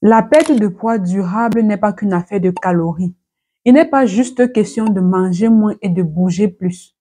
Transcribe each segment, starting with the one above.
La perte de poids durable n'est pas qu'une affaire de calories. Il n'est pas juste question de manger moins et de bouger plus.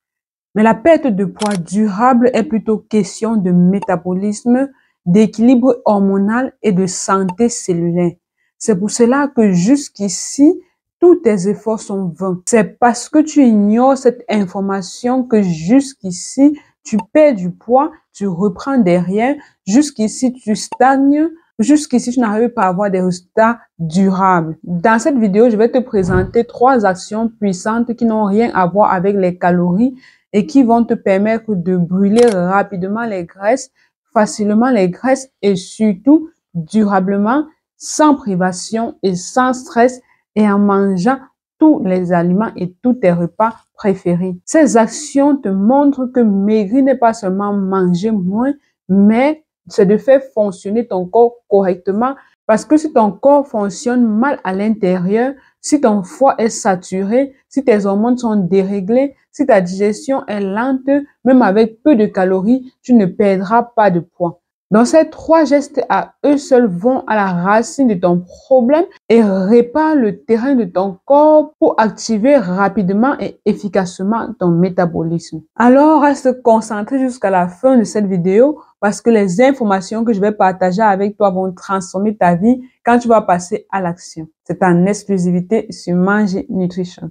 Mais la perte de poids durable est plutôt question de métabolisme, d'équilibre hormonal et de santé cellulaire. C'est pour cela que jusqu'ici, tous tes efforts sont vains. C'est parce que tu ignores cette information que jusqu'ici, tu perds du poids, tu reprends derrière, jusqu'ici, tu stagnes. Jusqu'ici, tu n'arrives pas à avoir des résultats durables. Dans cette vidéo, je vais te présenter 3 actions puissantes qui n'ont rien à voir avec les calories et qui vont te permettre de brûler rapidement les graisses, facilement les graisses et surtout durablement, sans privation et sans stress et en mangeant tous les aliments et tous tes repas préférés. Ces actions te montrent que maigrir n'est pas seulement manger moins, mais c'est de faire fonctionner ton corps correctement, parce que si ton corps fonctionne mal à l'intérieur, si ton foie est saturé, si tes hormones sont déréglées, si ta digestion est lente, même avec peu de calories, tu ne perdras pas de poids. Donc, ces 3 gestes à eux seuls vont à la racine de ton problème et réparent le terrain de ton corps pour activer rapidement et efficacement ton métabolisme. Alors, reste concentré jusqu'à la fin de cette vidéo parce que les informations que je vais partager avec toi vont transformer ta vie quand tu vas passer à l'action. C'est en exclusivité sur Mange Nutrition.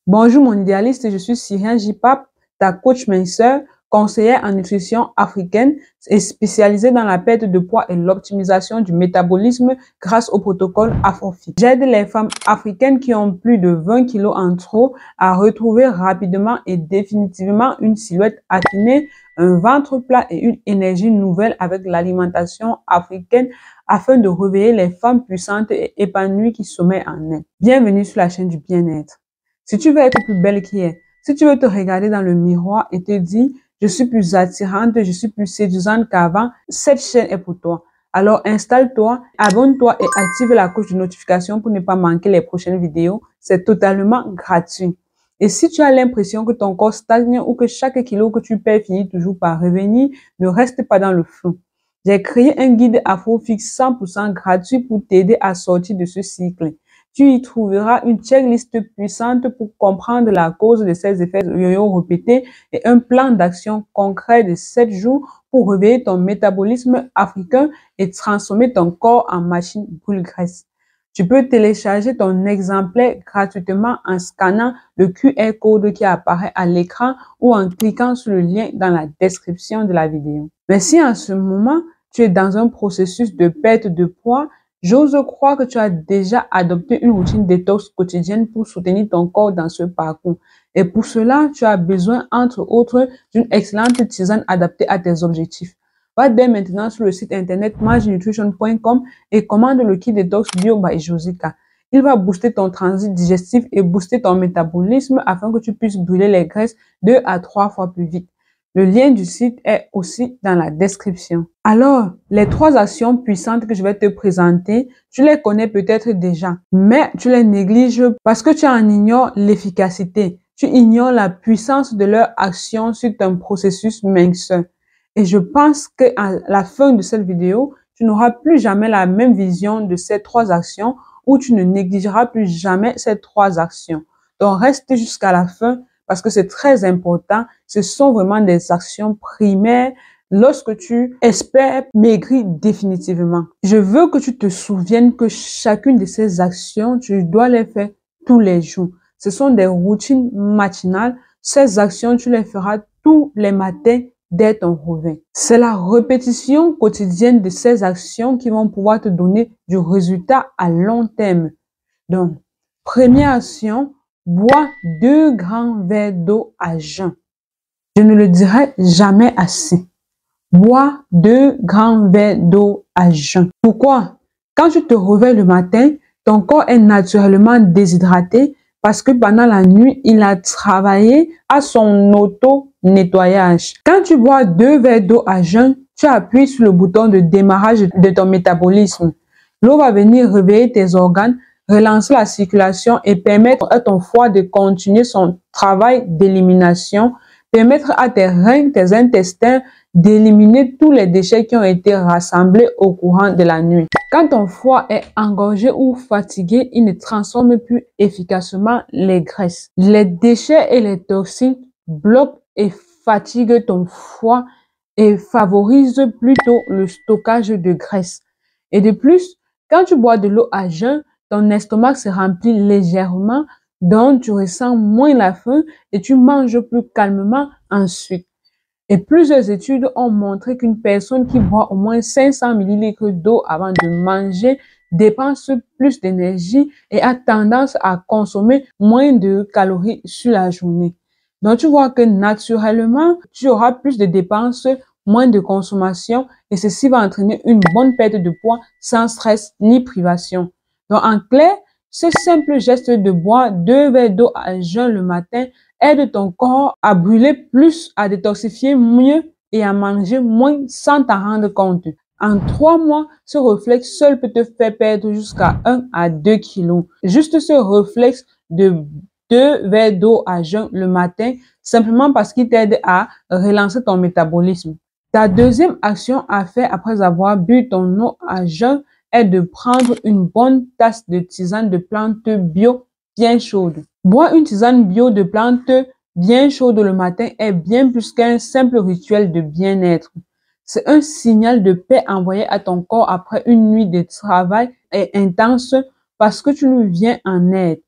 Bonjour mon idéaliste, je suis Syrien J-Pap, ta coach minceur, conseillère en nutrition africaine et spécialisée dans la perte de poids et l'optimisation du métabolisme grâce au protocole AfroFit. J'aide les femmes africaines qui ont plus de 20 kilos en trop à retrouver rapidement et définitivement une silhouette affinée, un ventre plat et une énergie nouvelle avec l'alimentation africaine afin de réveiller les femmes puissantes et épanouies qui sommeillent en elles. Bienvenue sur la chaîne du bien-être. Si tu veux être plus belle qu'hier, si tu veux te regarder dans le miroir et te dire « Je suis plus attirante, je suis plus séduisante qu'avant », cette chaîne est pour toi. Alors installe-toi, abonne-toi et active la cloche de notification pour ne pas manquer les prochaines vidéos. C'est totalement gratuit. Et si tu as l'impression que ton corps stagne ou que chaque kilo que tu perds finit toujours par revenir, ne reste pas dans le flou. J'ai créé un guide AfroFit 100% gratuit pour t'aider à sortir de ce cycle. Tu y trouveras une checklist puissante pour comprendre la cause de ces effets yo-yo répétés et un plan d'action concret de 7 jours pour réveiller ton métabolisme africain et transformer ton corps en machine brûle-graisse. Tu peux télécharger ton exemplaire gratuitement en scannant le QR code qui apparaît à l'écran ou en cliquant sur le lien dans la description de la vidéo. Mais si en ce moment, tu es dans un processus de perte de poids, j'ose croire que tu as déjà adopté une routine détox quotidienne pour soutenir ton corps dans ce parcours. Et pour cela, tu as besoin, entre autres, d'une excellente tisane adaptée à tes objectifs. Va dès maintenant sur le site internet mangenutrition.com et commande le kit détox Bio by Josica. Il va booster ton transit digestif et booster ton métabolisme afin que tu puisses brûler les graisses 2 à 3 fois plus vite. Le lien du site est aussi dans la description. Alors, les 3 actions puissantes que je vais te présenter, tu les connais peut-être déjà, mais tu les négliges parce que tu en ignores l'efficacité. Tu ignores la puissance de leur action sur ton processus minceur. Et je pense qu'à la fin de cette vidéo, tu n'auras plus jamais la même vision de ces 3 actions ou tu ne négligeras plus jamais ces 3 actions. Donc, reste jusqu'à la fin parce que c'est très important. Ce sont vraiment des actions primaires lorsque tu espères maigrir définitivement. Je veux que tu te souviennes que chacune de ces actions, tu dois les faire tous les jours. Ce sont des routines matinales. Ces actions, tu les feras tous les matins dès ton réveil. C'est la répétition quotidienne de ces actions qui vont pouvoir te donner du résultat à long terme. Donc, première action, bois 2 grands verres d'eau à jeun. Je ne le dirai jamais assez. Bois 2 grands verres d'eau à jeun. Pourquoi? Quand tu te réveilles le matin, ton corps est naturellement déshydraté parce que pendant la nuit, il a travaillé à son auto-nettoyage. Quand tu bois 2 verres d'eau à jeun, tu appuies sur le bouton de démarrage de ton métabolisme. L'eau va venir réveiller tes organes, relancer la circulation et permettre à ton foie de continuer son travail d'élimination, permettre à tes reins, tes intestins d'éliminer tous les déchets qui ont été rassemblés au courant de la nuit. Quand ton foie est engorgé ou fatigué, il ne transforme plus efficacement les graisses. Les déchets et les toxines bloquent et fatiguent ton foie et favorisent plutôt le stockage de graisse. Et de plus, quand tu bois de l'eau à jeun, ton estomac se remplit légèrement, donc tu ressens moins la faim et tu manges plus calmement ensuite. Et plusieurs études ont montré qu'une personne qui boit au moins 500 ml d'eau avant de manger dépense plus d'énergie et a tendance à consommer moins de calories sur la journée. Donc, tu vois que naturellement, tu auras plus de dépenses, moins de consommation et ceci va entraîner une bonne perte de poids sans stress ni privation. Donc, en clair, ce simple geste de boire 2 verres d'eau à jeun le matin aide ton corps à brûler plus, à détoxifier mieux et à manger moins sans t'en rendre compte. En 3 mois, ce réflexe seul peut te faire perdre jusqu'à 1 à 2 kilos. Juste ce réflexe de 2 verres d'eau à jeun le matin, simplement parce qu'il t'aide à relancer ton métabolisme. Ta deuxième action à faire après avoir bu ton eau à jeun est de prendre une bonne tasse de tisane de plantes bio bien chaude. Boire une tisane bio de plantes bien chaude le matin est bien plus qu'un simple rituel de bien-être. C'est un signal de paix envoyé à ton corps après une nuit de travail intense parce que tu lui viens en aide.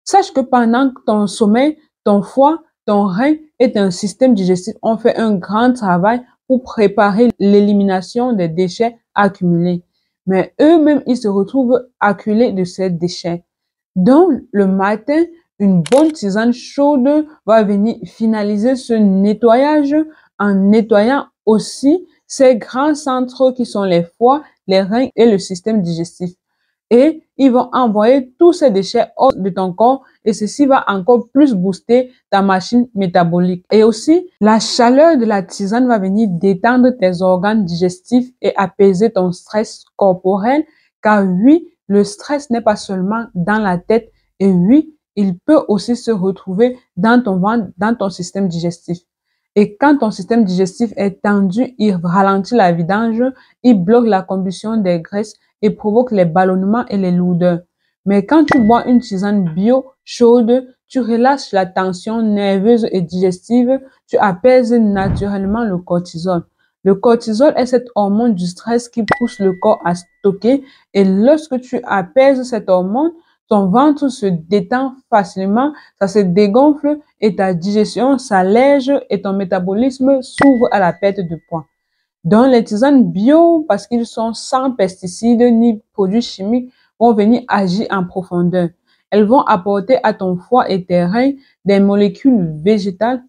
Sache que pendant ton sommeil, ton foie, ton rein et ton système digestif ont fait un grand travail pour préparer l'élimination des déchets accumulés. Mais eux-mêmes, ils se retrouvent acculés de ces déchets. Donc, le matin, une bonne tisane chaude va venir finaliser ce nettoyage en nettoyant aussi ces grands centres qui sont les foies, les reins et le système digestif. Et ils vont envoyer tous ces déchets hors de ton corps et ceci va encore plus booster ta machine métabolique. Et aussi, la chaleur de la tisane va venir détendre tes organes digestifs et apaiser ton stress corporel car oui, le stress n'est pas seulement dans la tête et oui, il peut aussi se retrouver dans ton ventre, dans ton système digestif. Et quand ton système digestif est tendu, il ralentit la vidange, il bloque la combustion des graisses et provoque les ballonnements et les lourdeurs. Mais quand tu bois une tisane bio chaude, tu relâches la tension nerveuse et digestive, tu apaises naturellement le cortisol. Le cortisol est cette hormone du stress qui pousse le corps à stocker et lorsque tu apaises cette hormone, ton ventre se détend facilement, ça se dégonfle et ta digestion s'allège et ton métabolisme s'ouvre à la perte de poids. Dans les tisanes bio, parce qu'ils sont sans pesticides ni produits chimiques, vont venir agir en profondeur. Elles vont apporter à ton foie et tes reins des molécules végétales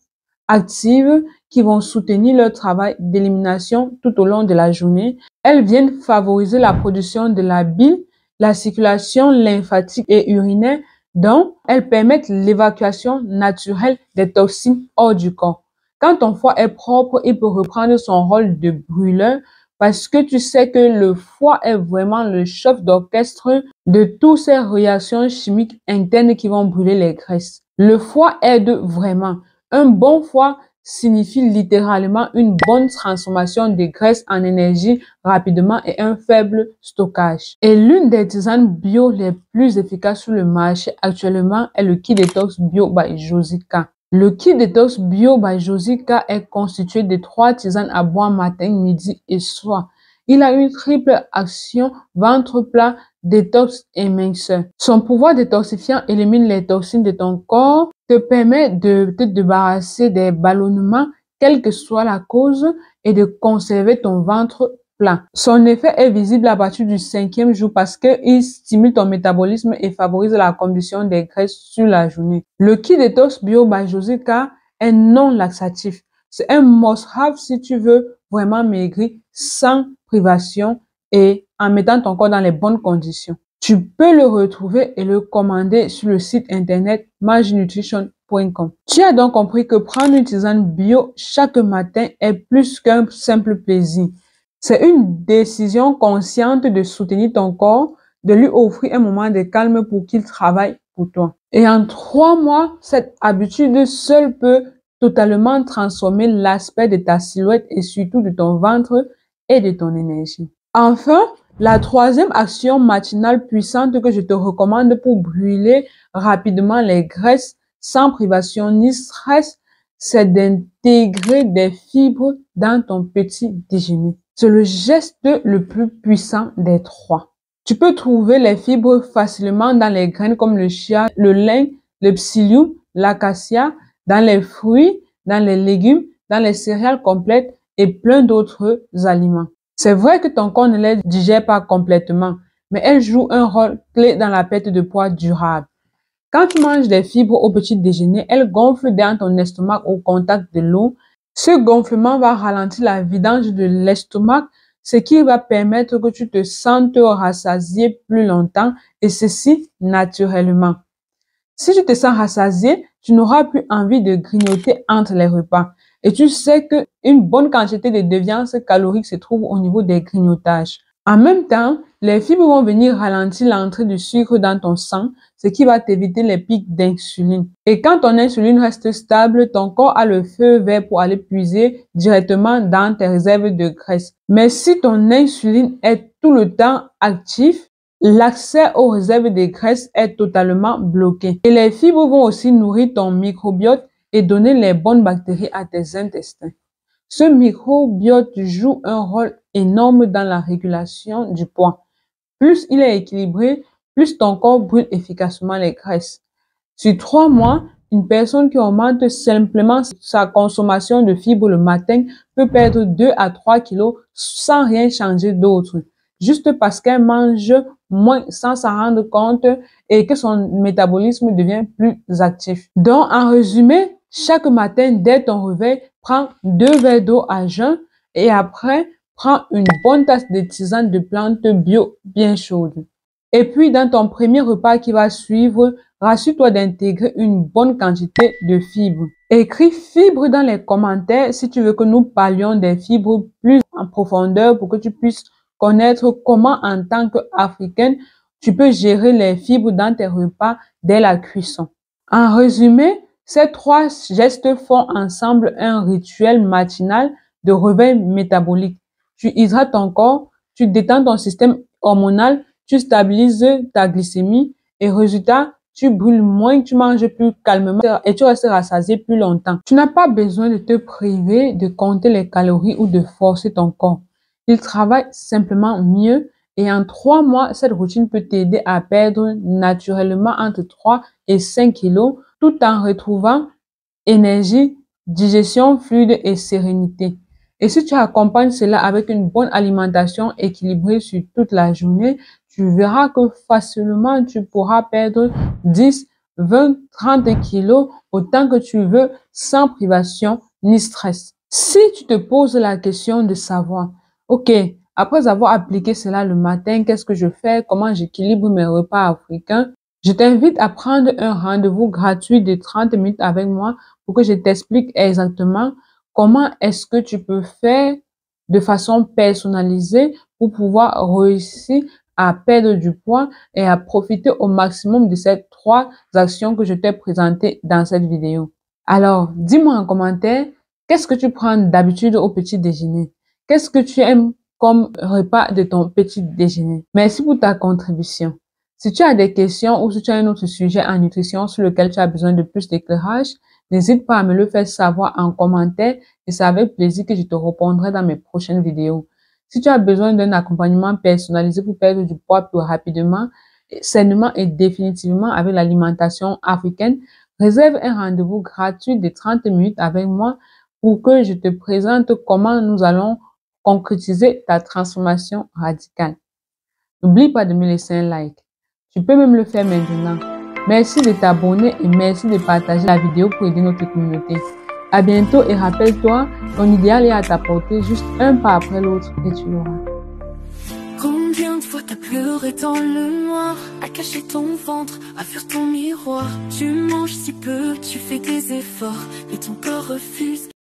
actives qui vont soutenir leur travail d'élimination tout au long de la journée. Elles viennent favoriser la production de la bile, la circulation lymphatique et urinaire, donc elles permettent l'évacuation naturelle des toxines hors du corps. Quand ton foie est propre, il peut reprendre son rôle de brûleur parce que tu sais que le foie est vraiment le chef d'orchestre de toutes ces réactions chimiques internes qui vont brûler les graisses. Le foie aide vraiment. Un bon foie signifie littéralement une bonne transformation des graisses en énergie rapidement et un faible stockage. Et l'une des tisanes bio les plus efficaces sur le marché actuellement est le Key Detox Bio by Josica. Le Key Detox Bio by Josica est constitué de 3 tisanes à boire matin, midi et soir. Il a une triple action ventre plat, détox et minceur. Son pouvoir détoxifiant élimine les toxines de ton corps, te permet de te débarrasser des ballonnements, quelle que soit la cause, et de conserver ton ventre plat. Son effet est visible à partir du 5e jour parce qu'il stimule ton métabolisme et favorise la combustion des graisses sur la journée. Le Key Detox Bio by Josica est non laxatif. C'est un must-have si tu veux vraiment maigrir sans privation et en mettant ton corps dans les bonnes conditions. Tu peux le retrouver et le commander sur le site internet majnutrition.com. Tu as donc compris que prendre une tisane bio chaque matin est plus qu'un simple plaisir. C'est une décision consciente de soutenir ton corps, de lui offrir un moment de calme pour qu'il travaille pour toi. Et en 3 mois, cette habitude seule peut totalement transformer l'aspect de ta silhouette et surtout de ton ventre et de ton énergie. Enfin, la troisième action matinale puissante que je te recommande pour brûler rapidement les graisses sans privation ni stress, c'est d'intégrer des fibres dans ton petit déjeuner. C'est le geste le plus puissant des trois. Tu peux trouver les fibres facilement dans les graines comme le chia, le lin, le psyllium, l'acacia, dans les fruits, dans les légumes, dans les céréales complètes et plein d'autres aliments. C'est vrai que ton corps ne les digère pas complètement, mais elles jouent un rôle clé dans la perte de poids durable. Quand tu manges des fibres au petit déjeuner, elles gonflent dans ton estomac au contact de l'eau. Ce gonflement va ralentir la vidange de l'estomac, ce qui va permettre que tu te sentes rassasié plus longtemps et ceci naturellement. Si tu te sens rassasié, tu n'auras plus envie de grignoter entre les repas. Et tu sais qu'une bonne quantité de déviance calorique se trouve au niveau des grignotages. En même temps, les fibres vont venir ralentir l'entrée du sucre dans ton sang, ce qui va t'éviter les pics d'insuline. Et quand ton insuline reste stable, ton corps a le feu vert pour aller puiser directement dans tes réserves de graisse. Mais si ton insuline est tout le temps actif, l'accès aux réserves de graisse est totalement bloqué. Et les fibres vont aussi nourrir ton microbiote et donner les bonnes bactéries à tes intestins. Ce microbiote joue un rôle énorme dans la régulation du poids. Plus il est équilibré, plus ton corps brûle efficacement les graisses. Sur 3 mois, une personne qui augmente simplement sa consommation de fibres le matin peut perdre 2 à 3 kilos sans rien changer d'autre, juste parce qu'elle mange moins sans s'en rendre compte et que son métabolisme devient plus actif. Donc, en résumé, chaque matin, dès ton réveil, prends 2 verres d'eau à jeun et après, prends une bonne tasse de tisane de plantes bio bien chaude. Et puis, dans ton premier repas qui va suivre, rassure-toi d'intégrer une bonne quantité de fibres. Écris fibres dans les commentaires si tu veux que nous parlions des fibres plus en profondeur pour que tu puisses connaître comment, en tant qu'Africaine, tu peux gérer les fibres dans tes repas dès la cuisson. En résumé, ces 3 gestes font ensemble un rituel matinal de réveil métabolique. Tu hydrates ton corps, tu détends ton système hormonal, tu stabilises ta glycémie et résultat, tu brûles moins, tu manges plus calmement et tu restes rassasié plus longtemps. Tu n'as pas besoin de te priver de compter les calories ou de forcer ton corps. Il travaille simplement mieux et en 3 mois, cette routine peut t'aider à perdre naturellement entre 3 et 5 kilos tout en retrouvant énergie, digestion fluide et sérénité. Et si tu accompagnes cela avec une bonne alimentation équilibrée sur toute la journée, tu verras que facilement tu pourras perdre 10, 20, 30 kilos autant que tu veux sans privation ni stress. Si tu te poses la question de savoir, ok, après avoir appliqué cela le matin, qu'est-ce que je fais? Comment j'équilibre mes repas africains? Je t'invite à prendre un rendez-vous gratuit de 30 minutes avec moi pour que je t'explique exactement comment est-ce que tu peux faire de façon personnalisée pour pouvoir réussir à perdre du poids et à profiter au maximum de ces 3 actions que je t'ai présentées dans cette vidéo. Alors, dis-moi en commentaire, qu'est-ce que tu prends d'habitude au petit déjeuner? Qu'est-ce que tu aimes comme repas de ton petit déjeuner? Merci pour ta contribution. Si tu as des questions ou si tu as un autre sujet en nutrition sur lequel tu as besoin de plus d'éclairage, n'hésite pas à me le faire savoir en commentaire et c'est avec plaisir que je te répondrai dans mes prochaines vidéos. Si tu as besoin d'un accompagnement personnalisé pour perdre du poids plus rapidement, sainement et définitivement avec l'alimentation africaine, réserve un rendez-vous gratuit de 30 minutes avec moi pour que je te présente comment nous allons concrétiser ta transformation radicale. N'oublie pas de me laisser un like. Tu peux même le faire maintenant. Merci de t'abonner et merci de partager la vidéo pour aider notre communauté. À bientôt et rappelle-toi, ton idéal est à ta portée, juste un pas après l'autre et tu l'auras. Combien de fois t'as pleuré dans le noir, à cacher ton ventre, à fuir ton miroir. Tu manges si peu, tu fais des efforts, mais ton corps refuse.